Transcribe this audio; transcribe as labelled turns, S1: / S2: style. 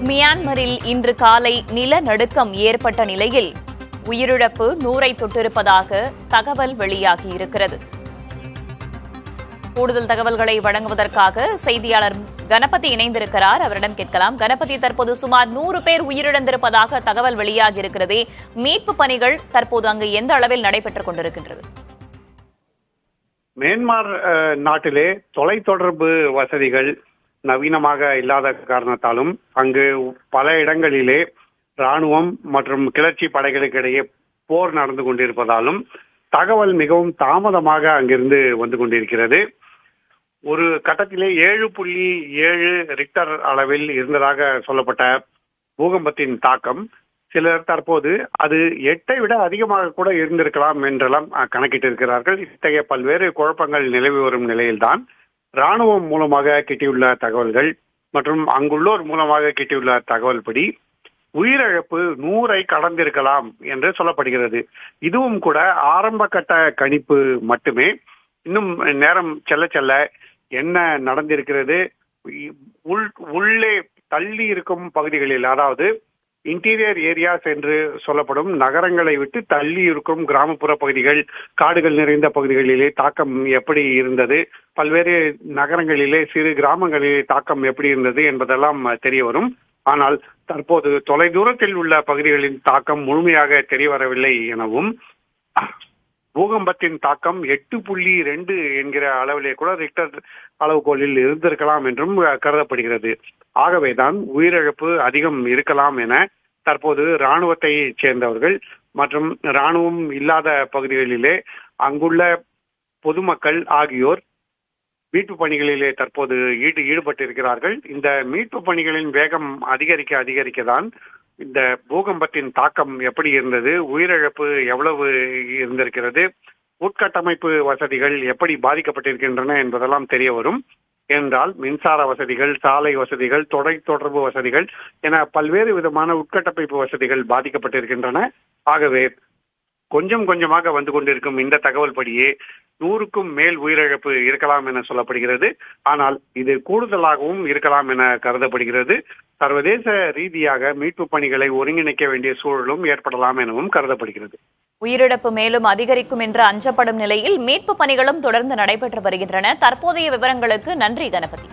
S1: மியான்மரில் இன்று காலை நிலநடுக்கம் ஏற்பட்ட நிலையில் உயிரிழப்பு 100ஐ தொட்டிருப்பதாக தகவல் வெளியாகியிருக்கிறது. கூடுதல் தகவல்களை வழங்குவதற்காக செய்தியாளர் கணபதி இணைந்திருக்கிறார். அவரிடம் கேட்கலாம். கணபதி, தற்போது சுமார் 100 பேர் உயிரிழந்திருப்பதாக தகவல் வெளியாகியிருக்கிறது. மீட்பு பணிகள் தற்போது அங்கு எந்த அளவில் நடைபெற்றுக் கொண்டிருக்கின்றது?
S2: மியான்மர் நாட்டிலே தொலைத்தொடர்பு வசதிகள் நவீனமாக இல்லாத காரணத்தாலும் அங்கு பல இடங்களிலே ராணுவம் மற்றும் கிளர்ச்சி படைகளுக்கு இடையே போர் நடந்து கொண்டிருப்பதாலும் தகவல் மிகவும் தாமதமாக அங்கிருந்து வந்து கொண்டிருக்கிறது. ஒரு கட்டத்திலே 7.7 ரிக்டர் அளவில் இருந்ததாக சொல்லப்பட்ட பூகம்பத்தின் தாக்கம் சிலர் தற்போது அது 8ஐ விட அதிகமாக கூட இருந்திருக்கலாம் என்றெல்லாம் கணக்கிட்டிருக்கிறார்கள். இத்தகைய பல்வேறு குழப்பங்கள் நிலவி வரும் நிலையில்தான் ராணுவம் மூலமாக கிட்டியுள்ள தகவல்கள் மற்றும் அங்குள்ளோர் மூலமாக கிட்டியுள்ள தகவல் படி உயிரிழப்பு 100ஐ கடந்திருக்கலாம் என்று சொல்லப்படுகிறது. இதுவும் கூட ஆரம்ப கட்ட கணிப்பு மட்டுமே. இன்னும் நேரம் செல்ல செல்ல என்ன நடந்திருக்கிறது, உள்ளே தள்ளி இருக்கும் பகுதிகளில், அதாவது இன்டீரியர் ஏரியாஸ் என்று சொல்லப்படும் நகரங்களை விட்டு தள்ளி இருக்கும் கிராமப்புற பகுதிகள், காடுகள் நிறைந்த பகுதிகளிலே தாக்கம் எப்படி இருந்தது, பல்வேறு நகரங்களிலே சிறு கிராமங்களிலே தாக்கம் எப்படி இருந்தது என்பதெல்லாம் தெரிய வரும். ஆனால் தற்போது தொலைதூரத்தில் உள்ள பகுதிகளின் தாக்கம் முழுமையாக தெரிய வரவில்லை எனவும் பூகம்பத்தின் தாக்கம் 8.2 என்கிற அளவிலே கூட ரிக்டர் அளவுகோலில் இருந்திருக்கலாம் என்றும் கருதப்படுகிறது. ஆகவேதான் உயிரிழப்பு அதிகம் இருக்கலாம் என தற்போது ராணுவத்தை சேர்ந்தவர்கள் மற்றும் ராணுவம் இல்லாத பகுதிகளிலே அங்குள்ள பொதுமக்கள் ஆகியோர் மீட்பு பணிகளிலே தற்போது ஈடுபட்டிருக்கிறார்கள். இந்த மீட்பு பணிகளின் வேகம் அதிகரிக்கதான் இந்த பூகம்பத்தின் தாக்கம் எப்படி இருந்தது, உயிரிழப்பு எவ்வளவு இருந்திருக்கிறது, உட்கட்டமைப்பு வசதிகள் எப்படி பாதிக்கப்பட்டிருக்கின்றன என்பதெல்லாம் தெரிய வரும். என்றால் மின்சார வசதிகள், சாலை வசதிகள், தொடர்பு வசதிகள் என பல்வேறு விதமான உட்கட்டமைப்பு வசதிகள் பாதிக்கப்பட்டிருக்கின்றன. ஆகவே கொஞ்சம் கொஞ்சமாக வந்து கொண்டிருக்கும் இந்த தகவல் படியே 100க்கும் மேல் உயிரிழப்பு இருக்கலாம் என சொல்லப்படுகிறது. ஆனால் இது கூடுதலாகவும் இருக்கலாம் என கருதப்படுகிறது. சர்வதேச ரீதியாக மீட்பு பணிகளை ஒருங்கிணைக்க வேண்டிய சூழலும் ஏற்படலாம் எனவும் கருதப்படுகிறது.
S1: உயிரிழப்பு மேலும் அதிகரிக்கும் என்று அஞ்சப்படும் நிலையில் மீட்பு பணிகளும் தொடர்ந்து நடைபெற்று வருகின்றன. தற்போதைய விவரங்களுக்கு நன்றி கணபதி.